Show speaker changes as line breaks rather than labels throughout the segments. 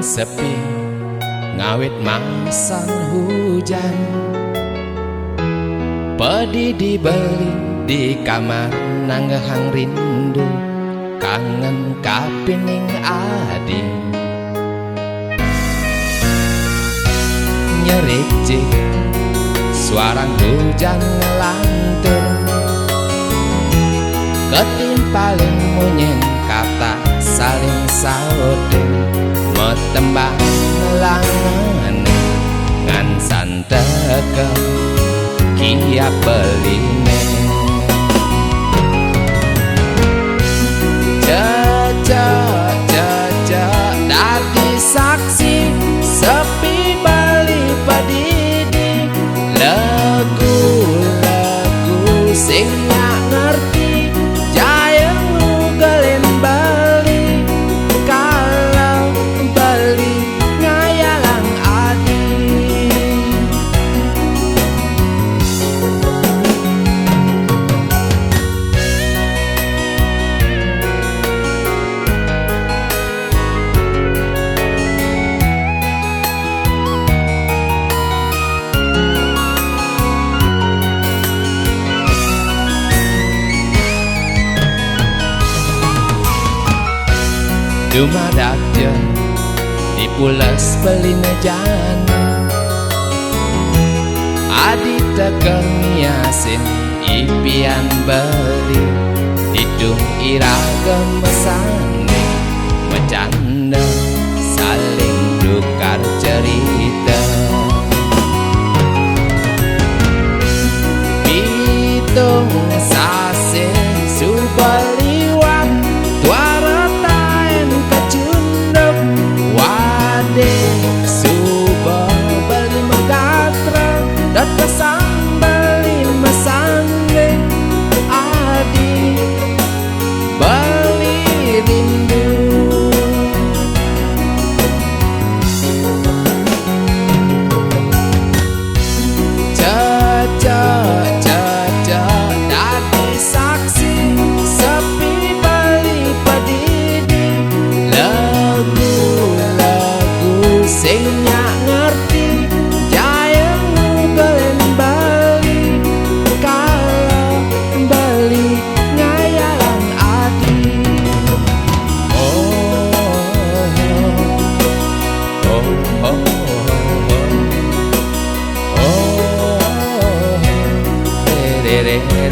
sepi ngawit masang hujan. Pedih dibeli di kamar nanggehang rindu, kangen kapining adi. Nyericik suarang hujan ngelantur, ketimpalin munyin kata saling saudin, metembang ngelangan ngan santeke kia beline. Dadi saksi sepi bali padidi, lagu-lagu sing nyak ngerti jaya ngugelin bali, kalau bali ngayalang adi. Dumadak jeung di pules beline jana, adi tekeng ngiasin ipian beli, didung iragam mesane bercanda saling tukar cerita. Pitung sase subaliwat tuara suba bali megatra dan pesang bali mesangge adi bali rindu. Dadi saksi sepi bali padidi, lagu-lagu sing nyak ngerti jaya ngugelin bali, kalau bali ngayalang adi.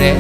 Re